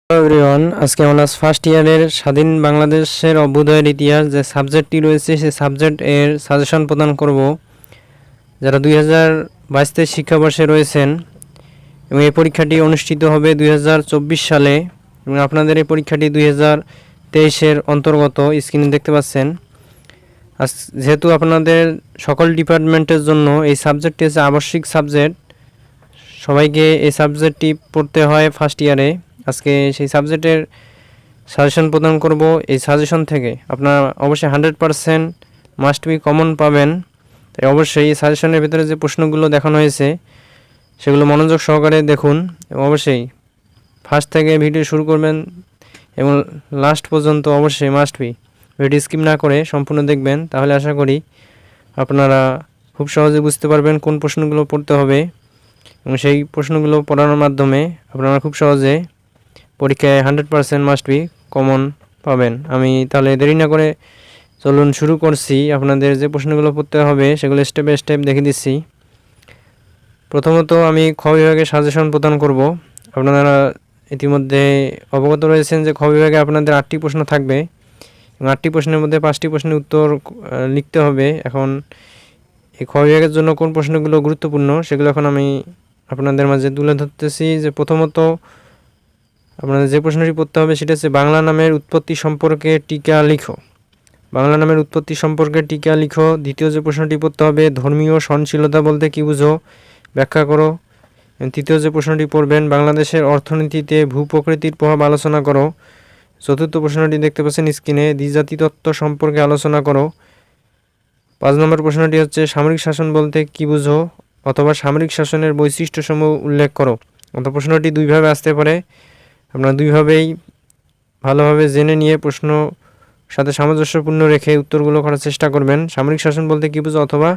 Hello everyone, আজকে honours first ইয়ারের স্বাধীন বাংলাদেশের অভ্যুদয়ের ইতিহাস যে সাবজেক্টটি রয়েছে সেই সাবজেক্ট এর সাজেশন প্রদান করব যারা 2022-23 শিক্ষাবর্ষে রয়েছেন এবং এই পরীক্ষাটি অনুষ্ঠিত হবে 2024 সালে এবং আপনাদের এই পরীক্ষাটি 2023-এর অন্তর্গত। স্ক্রিনে দেখতে পাচ্ছেন। যেহেতু আপনাদের সকল ডিপার্টমেন্টের জন্য এই সাবজেক্টটি হচ্ছে আবশ্যিক সাবজেক্ট, সবাইকে এই সাবজেক্টটি পড়তে হয় ফার্স্ট ইয়ারে। আজকে সেই সাবজেক্টের সাজেশন প্রদান করব। এই সাজেশন থেকে আপনারা অবশ্যই 100% মাস্ট বি কমন পাবেন। তাই অবশ্যই এই সাজেশনের ভিতরে যে প্রশ্নগুলো দেখানো হয়েছে সেগুলো মনোযোগ সহকারে দেখুন এবং অবশ্যই ফার্স্ট থেকে ভিডিও শুরু করবেন এবং লাস্ট পর্যন্ত অবশ্যই মাস্ট বি ভিডিও স্কিপ না করে সম্পূর্ণ দেখবেন। তাহলে আশা করি আপনারা খুব সহজে বুঝতে পারবেন কোন প্রশ্নগুলো পড়তে হবে এবং সেই প্রশ্নগুলো পড়ানোর মাধ্যমে আপনারা খুব সহজে পরীক্ষায় 100% মাস্ট বি কমন পাবেন। আমি তাহলে দেরি না করে চলুন শুরু করছি। আপনাদের যে প্রশ্নগুলো পড়তে হবে সেগুলো স্টেপ বাই স্টেপ দেখে দিচ্ছি। প্রথমত আমি খ বিভাগে সাজেশন প্রদান করব। আপনারা ইতিমধ্যে অবগত রয়েছেন যে খ বিভাগে আপনাদের 8টি প্রশ্ন থাকবে এবং 8টি প্রশ্নের মধ্যে 5টি প্রশ্নের উত্তর লিখতে হবে। এখন এই খ বিভাগের জন্য কোন প্রশ্নগুলো গুরুত্বপূর্ণ সেগুলো এখন আমি আপনাদের মাঝে তুলে ধরতেছি। যে প্রথমত আপনাদের যে প্রশ্নটি পড়তে হবে সেটা হচ্ছে বাংলা নামের উৎপত্তি সম্পর্কে টিকা লিখো। বাংলা নামের উৎপত্তি সম্পর্কে টিকা লিখো। দ্বিতীয় যে প্রশ্নটি পড়তে হবে ধর্মীয় সহনশীলতা বলতে কী বুঝো, ব্যাখ্যা করো। তৃতীয় যে প্রশ্নটি পড়বেন বাংলাদেশের অর্থনীতিতে ভূপ্রকৃতির প্রভাব আলোচনা করো। চতুর্থ প্রশ্নটি দেখতে পাচ্ছেন স্ক্রিনে, দ্বিজাতি তত্ত্ব সম্পর্কে আলোচনা করো। 5 নম্বর প্রশ্নটি হচ্ছে সামরিক শাসন বলতে কী বুঝো অথবা সামরিক শাসনের বৈশিষ্ট্যসমূহ উল্লেখ করো। অর্থাৎ প্রশ্নটি দুইভাবে আসতে পারে, আপনারা দুইভাবেই ভালোভাবে জেনে নিয়ে প্রশ্ন সাথে সামঞ্জস্যপূর্ণ রেখে উত্তরগুলো করার চেষ্টা করবেন। সামরিক শাসন বলতে কী বুঝো অথবা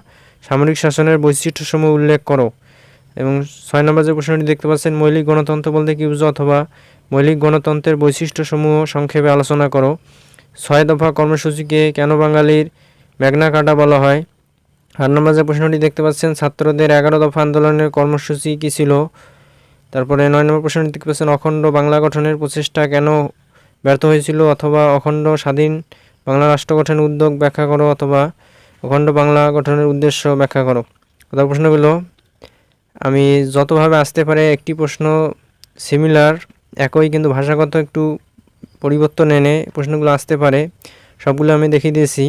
সামরিক শাসনের বৈশিষ্ট্যসমূহ উল্লেখ করো। এবং 6 নম্বর যে প্রশ্নটি দেখতে পাচ্ছেন মৌলিক গণতন্ত্র বলতে কী বুঝো অথবা মৌলিক গণতন্ত্রের বৈশিষ্ট্যসমূহ সংক্ষেপে আলোচনা করো। 6 দফা কর্মসূচিকে কেন বাঙালির ম্যাগনা কার্টা বলা হয়। 8 নম্বর যে প্রশ্নটি দেখতে পাচ্ছেন ছাত্রদের 11 দফা আন্দোলনের কর্মসূচি কী ছিল। তারপরে 9 নম্বর প্রশ্নটি দেখতে পাচ্ছেন অখণ্ড বাংলা গঠনের প্রচেষ্টা কেন ব্যর্থ হয়েছিল অথবা অখণ্ড স্বাধীন বাংলা রাষ্ট্র গঠনের উদ্যোগ ব্যাখ্যা করো অথবা অখণ্ড বাংলা গঠনের উদ্দেশ্য ব্যাখ্যা করো। অর্থাৎ প্রশ্নগুলো আমি যতভাবে আসতে পারে, একটি প্রশ্ন সিমিলার একই কিন্তু ভাষাগত একটু পরিবর্তন এনে প্রশ্নগুলো আসতে পারে, সবগুলো আমি দেখিয়ে দিয়েছি।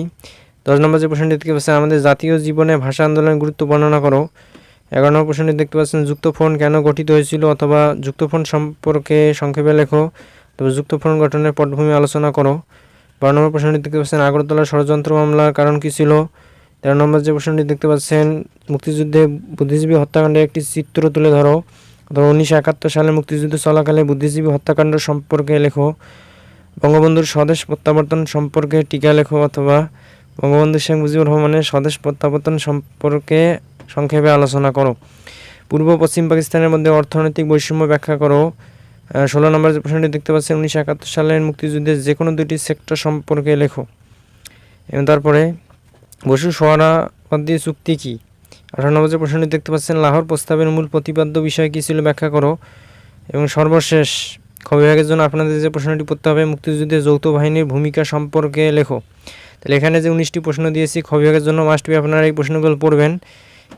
10 নম্বর যে প্রশ্নটি দেখতে পাচ্ছেন আমাদের জাতীয় জীবনে ভাষা আন্দোলনের গুরুত্ব বর্ণনা করো। 11 নম্বর প্রশ্নটি দেখতে পাচ্ছেন যুক্তফ্রন্ট কেন গঠিত হয়েছিল অথবা যুক্তফ্রন্ট সম্পর্কে সংক্ষেপে লেখো। তবে যুক্তফ্রন্ট গঠনের পটভূমি আলোচনা করো। 12 নম্বর প্রশ্নটি দেখতে পাচ্ছেন আগরতলা ষড়যন্ত্র মামলার কারণ কী ছিল। 13 নম্বর যে প্রশ্নটি দেখতে পাচ্ছেন মুক্তিযুদ্ধে বুদ্ধিজীবী হত্যাকাণ্ডের একটি চিত্র তুলে ধরো অথবা 1971 সালে মুক্তিযুদ্ধ চলাকালে বুদ্ধিজীবী হত্যাকাণ্ড সম্পর্কে লেখো। বঙ্গবন্ধুর স্বদেশ প্রত্যাবর্তন সম্পর্কে টিকা লেখো অথবা বঙ্গবন্ধু শেখ মুজিবুর রহমানের স্বদেশ প্রত্যাবর্তন সম্পর্কে সংক্ষেপে আলোচনা করো। পূর্ব পশ্চিম পাকিস্তানের মধ্যে অর্থনৈতিক বৈষম্য ব্যাখ্যা করো। 16 নম্বর যে প্রশ্নটি দেখতে পাচ্ছেন 1971 সালের মুক্তিযুদ্ধের যে কোনো দুটি সেক্টর সম্পর্কে লেখো। এবং তারপরে বসু সোহরাওয়ার্দী চুক্তি কী। 18 নম্বর যে প্রশ্নটি দেখতে পাচ্ছেন লাহোর প্রস্তাবের মূল প্রতিপাদ্য বিষয় কী ছিল ব্যাখ্যা করো। এবং সর্বশেষ খ বিভাগের জন্য আপনাদের যে প্রশ্নটি পড়তে হবে মুক্তিযুদ্ধে যৌথ বাহিনীর ভূমিকা সম্পর্কে লেখো। তাহলে এখানে যে 19টি প্রশ্ন দিয়েছি খ বিভাগের জন্য মাস্ট বি আপনারা এই প্রশ্নগুলো পড়বেন।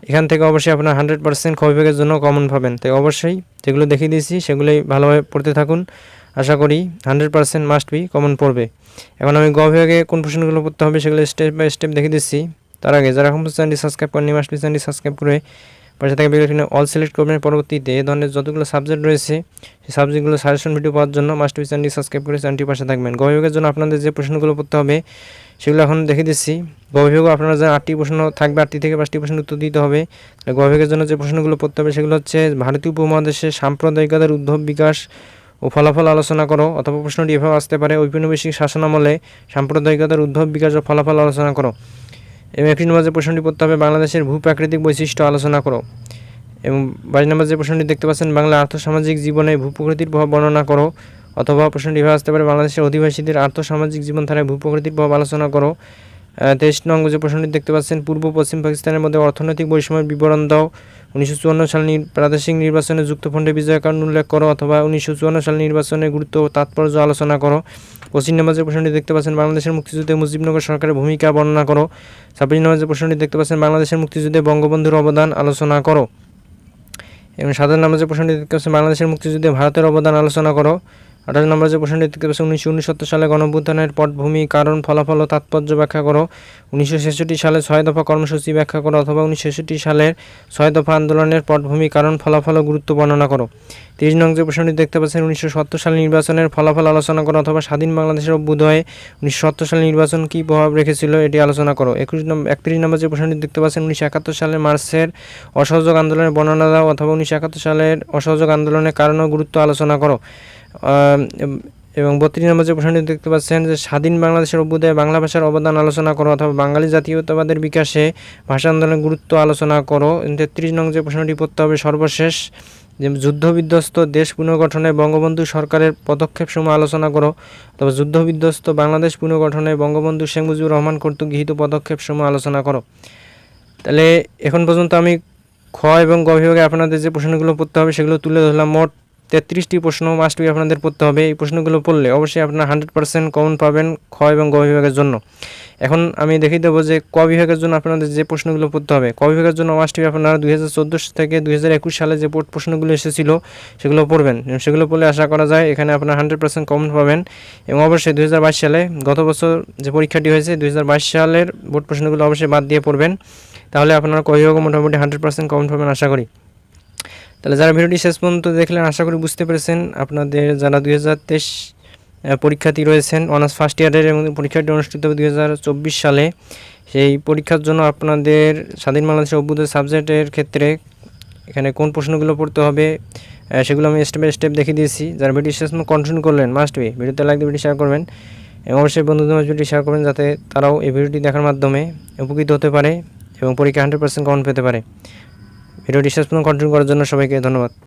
এখান থেকে অবশ্যই আপনার 100% খ বিভাগের জন্য কমন পাবেন। তাই অবশ্যই যেগুলো দেখিয়ে দিয়েছি সেগুলোই ভালোভাবে পড়তে থাকুন। আশা করি 100% মাস্ট বি কমন পড়বে। এখন আমি গ বিভাগে কোন প্রশ্নগুলো পড়তে হবে সেগুলো স্টেপ বাই স্টেপ দেখিয়ে দিচ্ছি। তার আগে যারা এখন চ্যানেলটি সাবস্ক্রাইব করেনি মাস্ট বি চ্যানেলটি সাবস্ক্রাইব করে পাশে থেকে ভিডিওটি অল সিলেক্ট করবেন। পরবর্তীতে এই ধরনের যতগুলো সাবজেক্ট রয়েছে সেই সাবজেক্টগুলো সাজেশন ভিডিও পাওয়ার জন্য মাস্ট বি চ্যানেলটি সাবস্ক্রাইব করে চ্যানেলটির পাশে থাকবেন। গ বিভাগের জন্য আপনাদের যে প্রশ্নগুলো পড়তে হবে সেগুলো এখন দেখিয়ে দিচ্ছি। গ বিভাগে আপনারা যে 8টি প্রশ্ন থাকবে 8টি থেকে 5টি প্রশ্ন উত্তর দিতে হবে। গ বিভাগের জন্য যে প্রশ্নগুলো পড়তে হবে সেগুলো হচ্ছে ভারতীয় উপমহাদেশে সাম্প্রদায়িকতার উদ্ভব বিকাশ ও ফলাফল আলোচনা করো। অথবা প্রশ্নটি এভাবে আসতে পারে ঔপনিবেশিক শাসনামলে সাম্প্রদায়িকতার উদ্ভব বিকাশ ও ফলাফল আলোচনা করো। এবং 21 নম্বর যে প্রশ্নটি পড়তে হবে বাংলাদেশের ভূপ্রাকৃতিক বৈশিষ্ট্য আলোচনা করো। এবং 22 নম্বর যে প্রশ্নটি দেখতে পাচ্ছেন বাংলা আর্থসামাজিক জীবনে ভূপ্রকৃতির প্রভাব বর্ণনা করো। অথবা প্রশ্নটি এভাবে আসতে পারে বাংলাদেশের অধিবাসীদের আর্থসামাজিক জীবনধারায় ভূপ্রকৃতির প্রভাব আলোচনা করো। 23 নং যে প্রশ্নটি দেখতে পাচ্ছেন, পূর্ব পশ্চিম পাকিস্তানের মধ্যে অর্থনৈতিক বৈষম্যের বিবরণ দাও। 1954 সাল প্রাদেশিক নির্বাচনে যুক্তফ্রন্টের বিজয়ের কারণ উল্লেখ করো, অথবা 1954 সাল নির্বাচনের গুরুত্ব ও তাৎপর্য আলোচনা করো। 25 নম্বর যে প্রশ্নটি দেখতে পাচ্ছেন, বাংলাদেশের মুক্তিযুদ্ধে মুজিবনগর সরকারের ভূমিকা বর্ণনা করো। 26 নম্বর যে প্রশ্নটি দেখতে পাচ্ছেন, বাংলাদেশের মুক্তিযুদ্ধে বঙ্গবন্ধুর অবদান আলোচনা করো। এবং 27 নম্বর যে প্রশ্নটি দেখতে পাচ্ছেন, বাংলাদেশের মুক্তিযুদ্ধে ভারতের অবদান আলোচনা করো। 28 নম্বর যে প্রশ্নটি দেখতে পাচ্ছেন, 1969 সালে গণঅভ্যুত্থানের পটভূমি, কারণ, ফলাফল ও তাৎপর্য ব্যাখ্যা করো। 1966 সালে 6 দফা কর্মসূচি ব্যাখ্যা করো, অথবা 1966 সালের 6 দফা আন্দোলনের পটভূমি, কারণ, ফলাফল ও গুরুত্ব বর্ণনা করো। 30 নং যে প্রশ্নটি দেখতে পাচ্ছেন, 1970 সালে নির্বাচনের ফলাফল আলোচনা করো, অথবা স্বাধীন বাংলাদেশের অভ্যুদয়ে 1970 সালে নির্বাচন কী প্রভাব রেখেছিল এটি আলোচনা করো। 31 নম্বর যে প্রশ্নটি দেখতে পাচ্ছেন, 1971 সালের মার্চের অসহযোগ আন্দোলনের বর্ণনা দাও, অথবা 1971 সালের অসহযোগ আন্দোলনের কারণ ও গুরুত্ব আলোচনা করো। এবং 32 নম্বর যে প্রশ্নটি দেখতে পাচ্ছেন, যে স্বাধীন বাংলাদেশের অভ্যুদয়ে বাংলা ভাষার অবদান আলোচনা করো, অথবা বাঙালি জাতীয়তাবাদের বিকাশে ভাষা আন্দোলনের গুরুত্ব আলোচনা করো। 33 নং যে প্রশ্নটি পড়তে হবে সর্বশেষ, যে যুদ্ধবিধ্বস্ত দেশ পুনর্গঠনে বঙ্গবন্ধু সরকারের পদক্ষেপসমূহ আলোচনা করো, অথবা যুদ্ধবিধ্বস্ত বাংলাদেশ পুনর্গঠনে বঙ্গবন্ধু শেখ মুজিবুর রহমান কর্তৃক গৃহীত পদক্ষেপসমূহ আলোচনা করো। তাহলে এখন পর্যন্ত আমি খ এবং গ বিভাগে আপনাদের যে প্রশ্নগুলো পড়তে হবে সেগুলো তুলে ধরলাম। মোট 33টি প্রশ্ন মাস্ট বি আপনাদের পড়তে হবে। এই প্রশ্নগুলো পড়লে অবশ্যই আপনারা 100% কমন পাবেন খ এবং গ বিভাগের জন্য। এখন আমি দেখিয়ে দেবো যে ক বিভাগের জন্য আপনাদের যে প্রশ্নগুলো পড়তে হবে। ক বিভাগের জন্য মাস্ট বি আপনারা 2014 থেকে 2021 সালে যে বোর্ড প্রশ্নগুলো এসেছিল সেগুলো পড়বেন। সেগুলো পড়লে আশা করা যায় এখানে আপনারা 100% কমন পাবেন। এবং অবশ্যই 2022 সালে গত বছর যে পরীক্ষাটি হয়েছে 2022 সালের বোর্ড প্রশ্নগুলো অবশ্যই বাদ দিয়ে পড়বেন, তাহলে আপনারা ক বিভাগে মোটামুটি 100% কমন পাবেন আশা করি। তাহলে যারা ভিডিওটি শেষ পর্যন্ত দেখলেন আশা করি বুঝতে পেরেছেন। আপনাদের যারা 2023 পরীক্ষার্থী রয়েছেন অনার্স ফার্স্ট ইয়ারের এবং পরীক্ষাটি অনুষ্ঠিত হবে 2024 সালে, সেই পরীক্ষার জন্য আপনাদের স্বাধীন বাংলাদেশের অভ্যুদয় সাবজেক্টের ক্ষেত্রে এখানে কোন প্রশ্নগুলো পড়তে হবে সেগুলো আমি স্টেপ বাই স্টেপ দেখিয়ে দিয়েছি। যারা ভিডিও শেষ পর্যন্ত কন্টিনিউ করলেন মাস্ট বি ভিডিওতে লাইক দিয়ে ভিডিও শেয়ার করবেন এবং অবশ্যই বন্ধুদের মাঝে ভিডিও শেয়ার করবেন যাতে তারাও এই ভিডিওটি দেখার মাধ্যমে উপকৃত হতে পারে এবং পরীক্ষা 100% কমন পেতে পারে। ভিডিওটি শেষ পর্যন্ত কন্টিনিউ করার জন্য সবাইকে ধন্যবাদ।